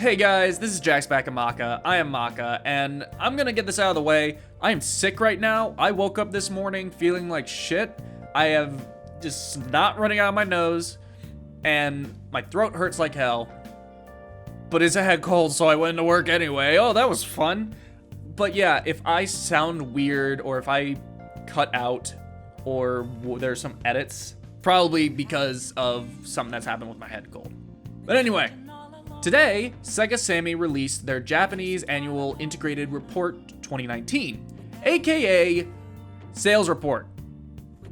Hey guys, this is Jax back at Macca. I am Macca, and I'm gonna get this out of the way. I am sick right now. I woke up this morning feeling like shit. I have just snot running out of my nose, and my throat hurts like hell. But it's a head cold, so I went to work anyway. Oh, that was fun. But yeah, if I sound weird, or if I cut out, or there's some edits, probably because of something that's happened with my head cold. But anyway, today, Sega Sammy released their Japanese Annual Integrated Report 2019, aka Sales Report.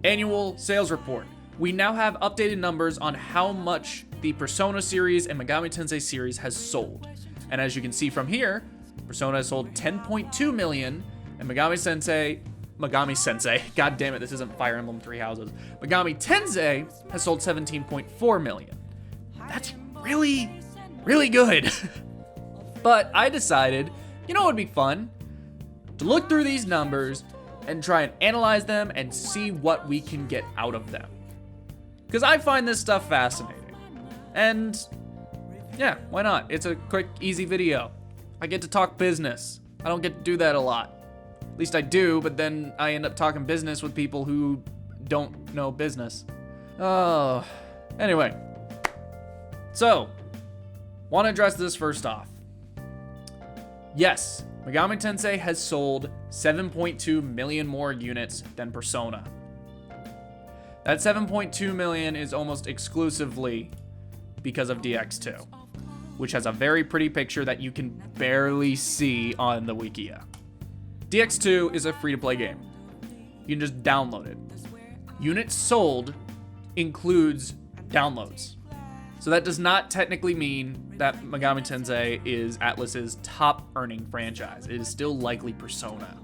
Annual Sales Report. We now have updated numbers on how much the Persona series and Megami Tensei series has sold. And as you can see from here, Persona has sold 10.2 million, and Megami Sensei, god damn it, this isn't Fire Emblem Three Houses. Megami Tensei has sold 17.4 million. That's really good. But I decided, you know what would be fun? To look through these numbers and try and analyze them and see what we can get out of them. Because I find this stuff fascinating. And yeah, why not? It's a quick, easy video. I get to talk business. I don't get to do that a lot. At least I do, but then I end up talking business with people who don't know business. Oh, anyway. So, want to address this first off. Yes, Megami Tensei has sold 7.2 million more units than Persona. That 7.2 million is almost exclusively because of DX2, which has a very pretty picture that you can barely see on the Wikia. DX2 is a free-to-play game. You can just download it. Units sold includes downloads. So that does not technically mean that Megami Tensei is Atlus's top earning franchise. It is still likely Persona.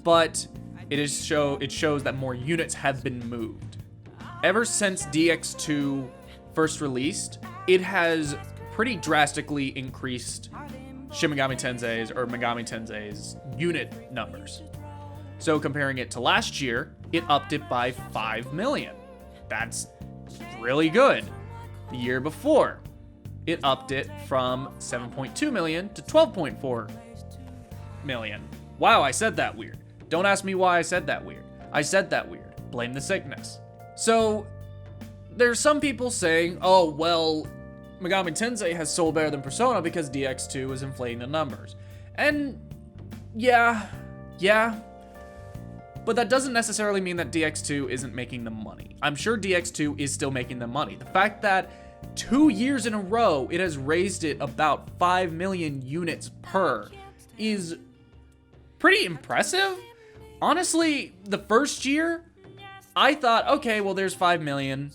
But it shows that more units have been moved. Ever since DX2 first released, it has pretty drastically increased Shin Megami Tensei's unit numbers. So comparing it to last year, it upped it by 5 million. That's really good. The year before, it upped it from 7.2 million to 12.4 million. Wow, I said that weird. Don't ask me why I said that weird. I said that weird. Blame the sickness. So, there's some people saying, oh, well, Megami Tensei has sold better than Persona because DX2 is inflating the numbers. And yeah. But that doesn't necessarily mean that DX2 isn't making the money. I'm sure DX2 is still making the money. The fact that 2 years in a row it has raised it about 5 million units per is pretty impressive. Honestly, the first year, I thought, okay, well, there's 5 million.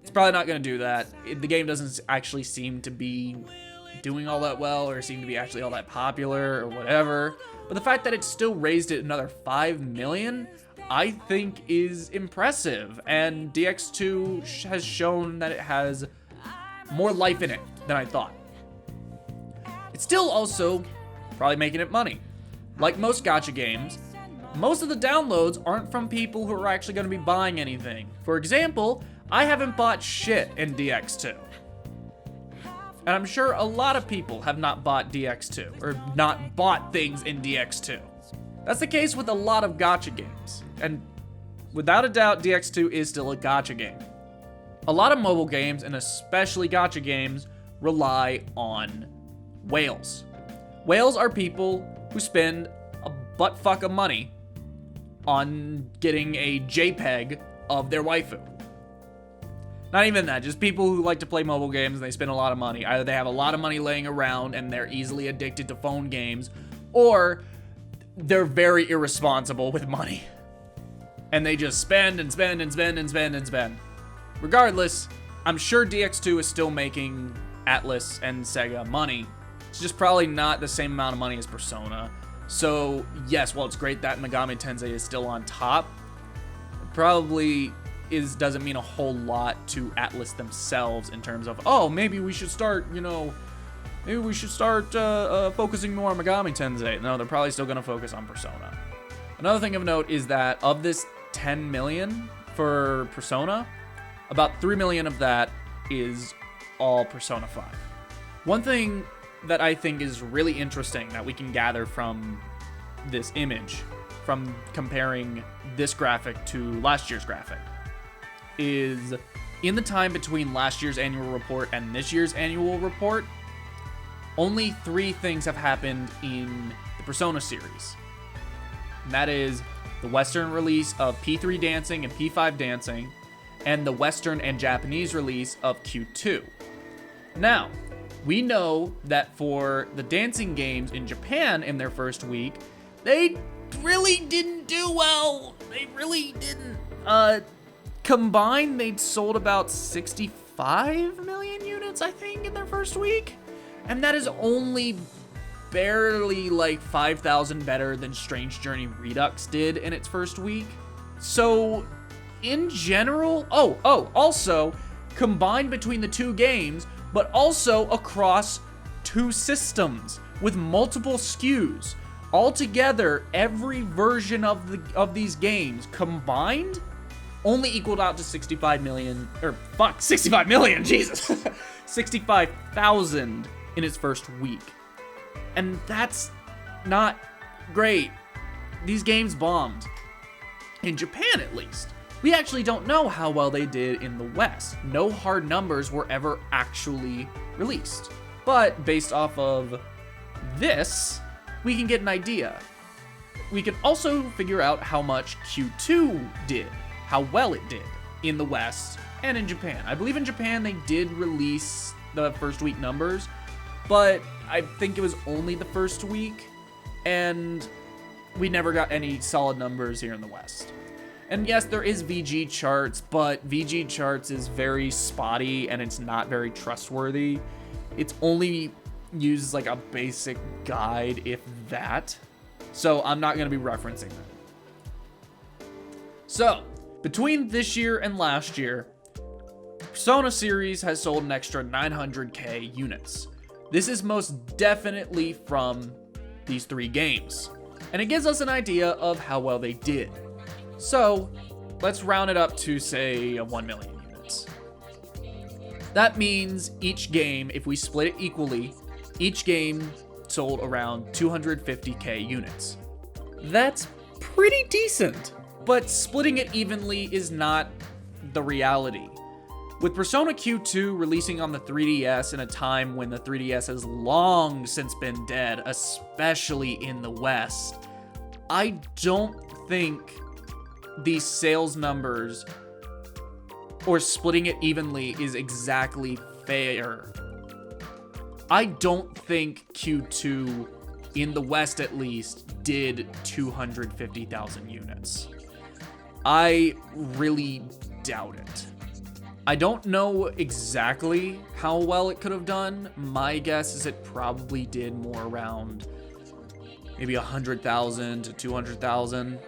It's probably not going to do that. The game doesn't actually seem to be doing all that well or seem to be actually all that popular or whatever. But the fact that it still raised it another 5 million, I think is impressive. And DX2 has shown that it has more life in it than I thought. It's still also probably making it money. Like most gacha games, most of the downloads aren't from people who are actually going to be buying anything. For example, I haven't bought shit in DX2. And I'm sure a lot of people have not bought DX2, or not bought things in DX2. That's the case with a lot of gacha games. And without a doubt, DX2 is still a gacha game. A lot of mobile games, and especially gacha games, rely on whales. Whales are people who spend a buttfuck of money on getting a JPEG of their waifu. Not even that, just people who like to play mobile games and they spend a lot of money. Either they have a lot of money laying around and they're easily addicted to phone games, or they're very irresponsible with money. And they just spend and spend and spend and spend and spend. Regardless, I'm sure DX2 is still making Atlus and Sega money. It's just probably not the same amount of money as Persona. So yes, while it's great that Megami Tensei is still on top, it probably doesn't mean a whole lot to Atlus themselves in terms of, oh, maybe we should start, focusing more on Megami Tensei. No, they're probably still going to focus on Persona. Another thing of note is that of this 10 million for Persona, about 3 million of that is all Persona 5. One thing that I think is really interesting that we can gather from this image, from comparing this graphic to last year's graphic, is in the time between last year's annual report and this year's annual report, only 3 things have happened in the Persona series. And that is the Western release of P3 Dancing and P5 Dancing, and the Western and Japanese release of Q2. Now, we know that for the dancing games in Japan in their first week, they really didn't do well. They really didn't. Combined, they'd sold about 65 million units, I think, in their first week. And that is only barely like 5,000 better than Strange Journey Redux did in its first week. So, in general, also, combined between the 2 games, but also across 2 systems with multiple SKUs. Altogether, every version of these games combined only equaled out to 65 million, 65 million, Jesus, 65,000 in its first week. And that's not great. These games bombed. In Japan, at least. We actually don't know how well they did in the West. No hard numbers were ever actually released. But based off of this, we can get an idea. We can also figure out how much Q2 did, how well it did in the West and in Japan. I believe in Japan they did release the first week numbers, but I think it was only the first week, and we never got any solid numbers here in the West. And yes, there is VG charts, but VG charts is very spotty and it's not very trustworthy. It's only used as like a basic guide, if that. So I'm not going to be referencing that. So, between this year and last year, Persona series has sold an extra 900k units. This is most definitely from these 3 games. And it gives us an idea of how well they did. So, let's round it up to, say, 1 million units. That means each game, if we split it equally, each game sold around 250k units. That's pretty decent, but splitting it evenly is not the reality. With Persona Q2 releasing on the 3DS in a time when the 3DS has long since been dead, especially in the West, I don't think these sales numbers or splitting it evenly is exactly fair. I don't think Q2, in the West at least, did 250,000 units. I really doubt it. I don't know exactly how well it could have done. My guess is it probably did more around maybe 100,000 to 200,000.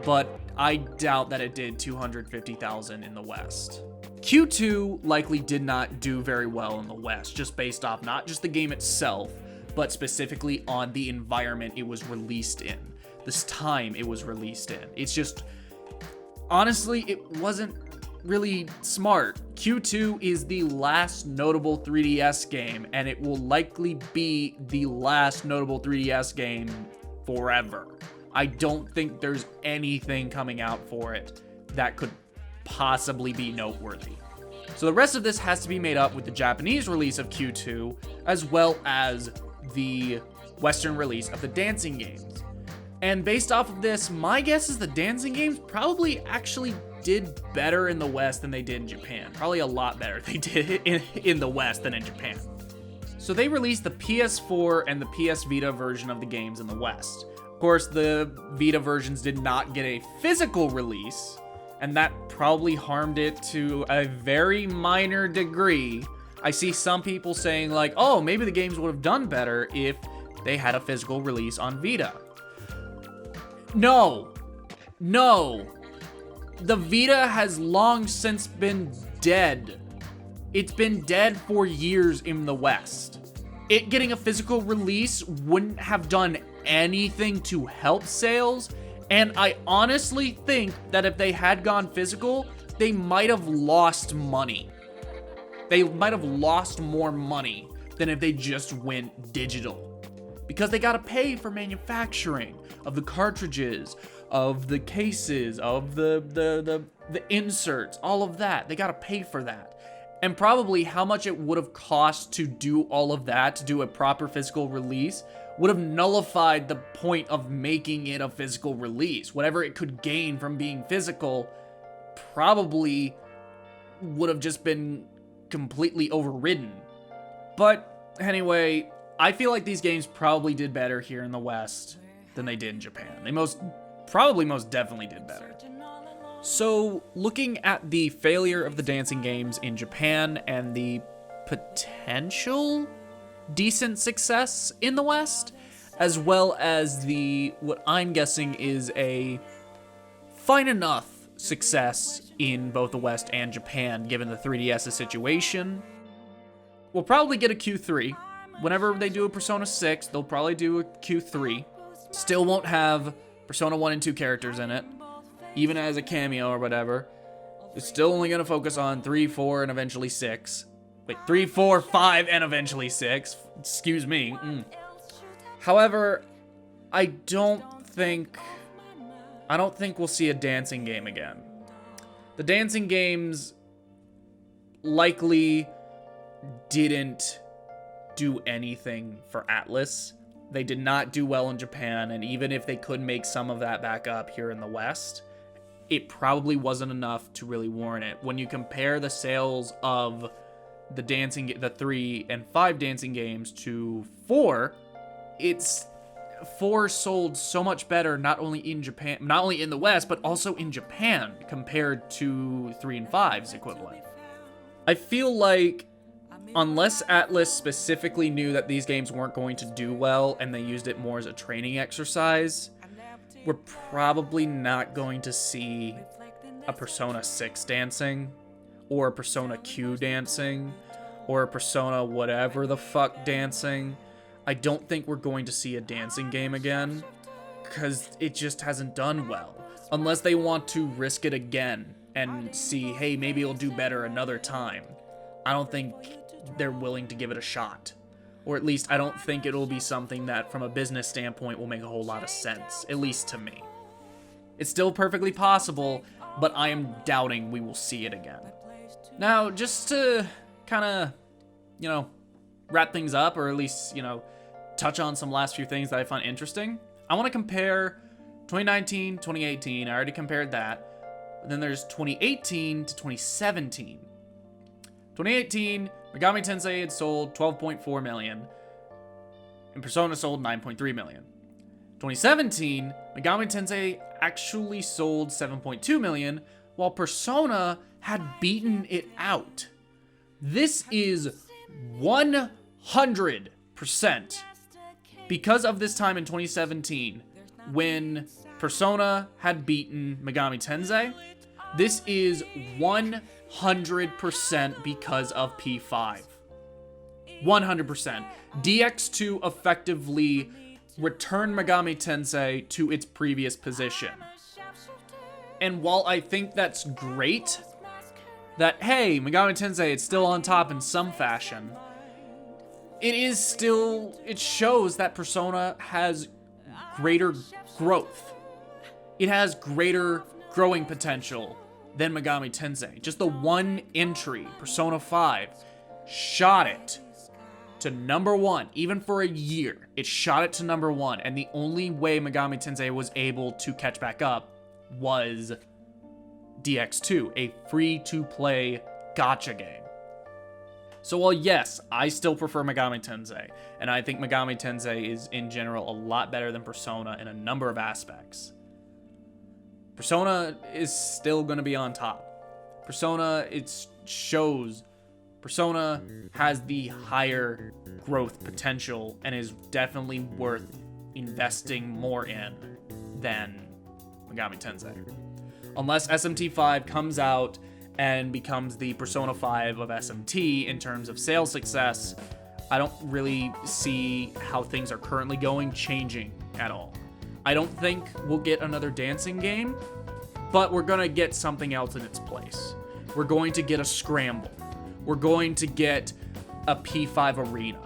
But I doubt that it did 250,000 in the West. Q2 likely did not do very well in the West, just based off not just the game itself, but specifically on the environment it was released in. This time it was released in. It's just, honestly, it wasn't really smart. Q2 is the last notable 3DS game, and it will likely be the last notable 3DS game forever. I don't think there's anything coming out for it that could possibly be noteworthy. So the rest of this has to be made up with the Japanese release of Q2, as well as the Western release of the dancing games. And based off of this, my guess is the dancing games probably actually did better in the West than they did in Japan. Probably a lot better they did in the West than in Japan. So they released the PS4 and the PS Vita version of the games in the West. Of course, the Vita versions did not get a physical release, and that probably harmed it to a very minor degree. I see some people saying like, oh, maybe the games would have done better if they had a physical release on Vita. No. The Vita has long since been dead. It's been dead for years in the West. It getting a physical release wouldn't have done anything to help sales, and I honestly think that if they had gone physical, they might have lost money. They might have lost more money than if they just went digital. Because they gotta pay for manufacturing of the cartridges, of the cases, of the inserts, all of that. They gotta pay for that. And probably how much it would have cost to do all of that, to do a proper physical release, would have nullified the point of making it a physical release. Whatever it could gain from being physical probably would have just been completely overridden. But anyway, I feel like these games probably did better here in the West than they did in Japan. They most definitely did better. So, looking at the failure of the dancing games in Japan and the potential decent success in the West, as well as the, what I'm guessing is a fine enough success in both the West and Japan, given the 3DS's situation, we'll probably get a Q3. Whenever they do a Persona 6, they'll probably do a Q3. Still won't have Persona 1 and 2 characters in it, even as a cameo or whatever. It's still only going to focus on 3, 4, and eventually 6. Wait, 3, 4, 5, and eventually 6. Excuse me. However, I don't think we'll see a dancing game again. The dancing games likely didn't do anything for Atlus. They did not do well in Japan, and even if they could make some of that back up here in the West, it probably wasn't enough to really warrant it. When you compare the sales of the 3 and 5 dancing games to 4, 4 sold so much better, not only in Japan, not only in the West, but also in Japan compared to 3 and 5's equivalent. I feel like unless Atlus specifically knew that these games weren't going to do well and they used it more as a training exercise, we're probably not going to see a Persona 6 dancing, or a Persona Q dancing, or a Persona whatever the fuck dancing. I don't think we're going to see a dancing game again, because it just hasn't done well. Unless they want to risk it again and see, hey, maybe it'll do better another time. I don't think they're willing to give it a shot. Or at least I don't think it'll be something that from a business standpoint will make a whole lot of sense, at least to me. It's still perfectly possible, but I am doubting we will see it again. Now, just to kind of, wrap things up, or at least, touch on some last few things that I find interesting, I want to compare 2019, 2018. I already compared that. But then there's 2018 to 2017. 2018, Megami Tensei had sold 12.4 million, and Persona sold 9.3 million. 2017, Megami Tensei actually sold 7.2 million, while Persona had beaten it out. This is 100% because of this time in 2017 when Persona had beaten Megami Tensei. This is 100% because of P5. 100%. DX2 effectively returned Megami Tensei to its previous position. And while I think that's great, that, hey, Megami Tensei, it's still on top in some fashion, it shows that Persona has greater growth. It has greater growing potential than Megami Tensei. Just the one entry, Persona 5, shot it to number 1. Even for a year, it shot it to number 1. And the only way Megami Tensei was able to catch back up was DX2, a free-to-play gacha game. So while yes, I still prefer Megami Tensei, and I think Megami Tensei is in general a lot better than Persona in a number of aspects, Persona is still going to be on top. Persona has the higher growth potential and is definitely worth investing more in than Megami Tensei. Unless SMT5 comes out and becomes the Persona 5 of SMT in terms of sales success, I don't really see how things are currently going changing at all. I don't think we'll get another dancing game, but we're going to get something else in its place. We're going to get a scramble. We're going to get a P5 arena.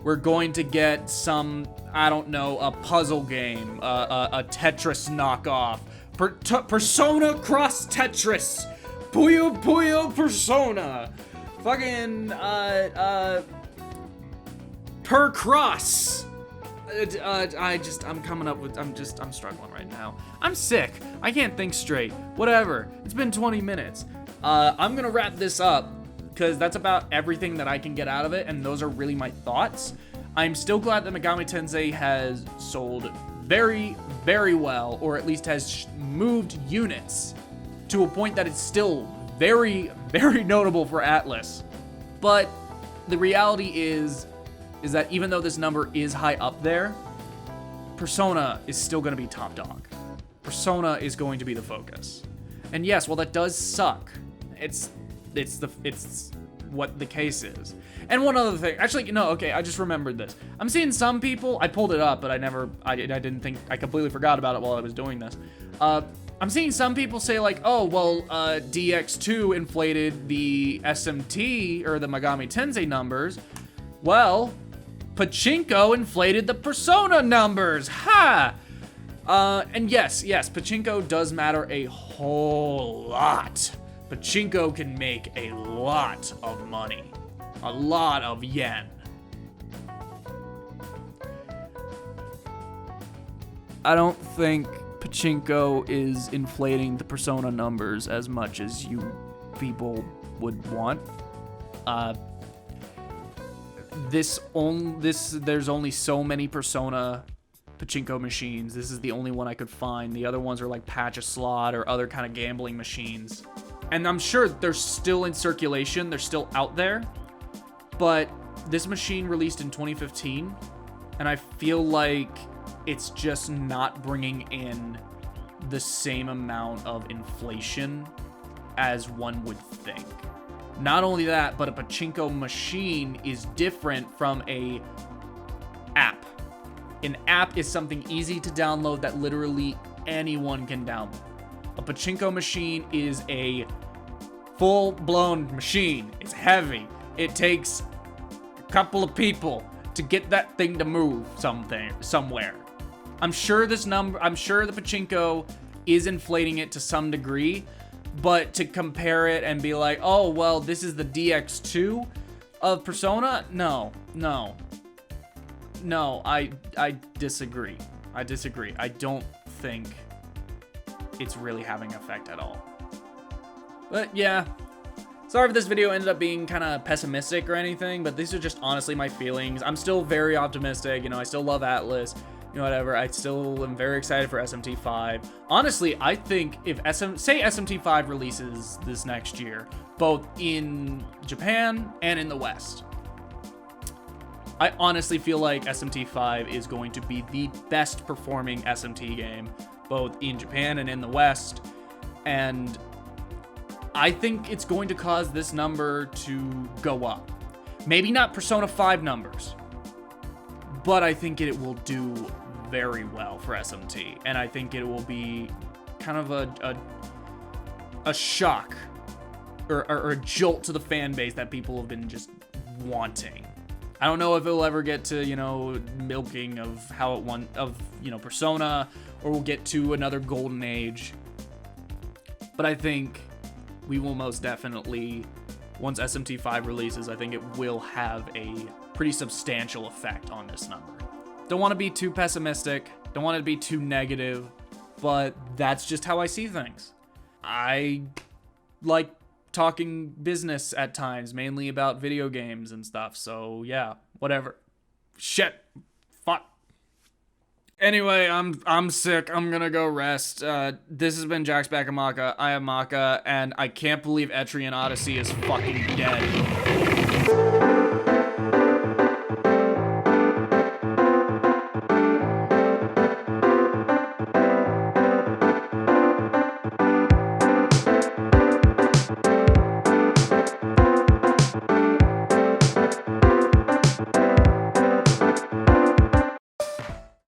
We're going to get some, I don't know, a puzzle game, a Tetris knockoff, Persona Cross Tetris, Puyo Puyo Persona, fucking, Per Cross. I'm struggling right now. I'm sick. I can't think straight. Whatever. It's been 20 minutes. I'm gonna wrap this up because that's about everything that I can get out of it, and those are really my thoughts. I'm still glad that Megami Tensei has sold very, very well, or at least has moved units to a point that it's still very, very notable for Atlus. But the reality is that even though this number is high up there, Persona is still going to be top dog. Persona is going to be the focus. And yes, while that does suck, it's what the case is. And one other thing, actually, no, okay, I just remembered this. I'm seeing some people, I pulled it up, but I didn't think, I completely forgot about it while I was doing this. I'm seeing some people say like, oh, well, DX2 inflated the SMT, or the Megami Tensei numbers. Well, Pachinko inflated the Persona numbers. Ha! And yes, Pachinko does matter a whole lot. Pachinko can make a lot of money. A lot of yen. I don't think Pachinko is inflating the Persona numbers as much as you people would want. There's only so many Persona Pachinko machines. This is the only one I could find. The other ones are like Patch a Slot or other kind of gambling machines. And I'm sure they're still in circulation. They're still out there. But this machine released in 2015, and I feel like it's just not bringing in the same amount of inflation as one would think. Not only that, but a Pachinko machine is different from a app. An app is something easy to download that literally anyone can download. A Pachinko machine is a full-blown machine. It's heavy. It takes a couple of people to get that thing to move somewhere. I'm sure the Pachinko is inflating it to some degree, but to compare it and be like, oh, well, this is the DX2 of Persona? No, I disagree. I don't think it's really having effect at all. But yeah, sorry if this video ended up being kind of pessimistic or anything, but these are just honestly my feelings. I'm still very optimistic. I still love Atlus. Whatever. I still am very excited for SMT5. Honestly, I think if say SMT5 releases this next year, both in Japan and in the West, I honestly feel like SMT5 is going to be the best performing SMT game, both in Japan and in the West. And I think it's going to cause this number to go up. Maybe not Persona 5 numbers, but I think it will do very well for SMT, and I think it will be kind of a shock or a jolt to the fan base that people have been just wanting. I don't know if it'll ever get to milking of how it won of Persona, or we'll get to another golden age, but I think we will most definitely, once SMT5 releases, I think it will have a pretty substantial effect on this number. Don't want to be too pessimistic, don't want it to be too negative, but that's just how I see things. I like talking business at times, mainly about video games and stuff, so yeah, whatever. Shit. Fuck. Anyway, I'm sick. I'm gonna go rest. This has been Jack's Back of Macca. I am Macca, and I can't believe Etrian Odyssey is fucking dead.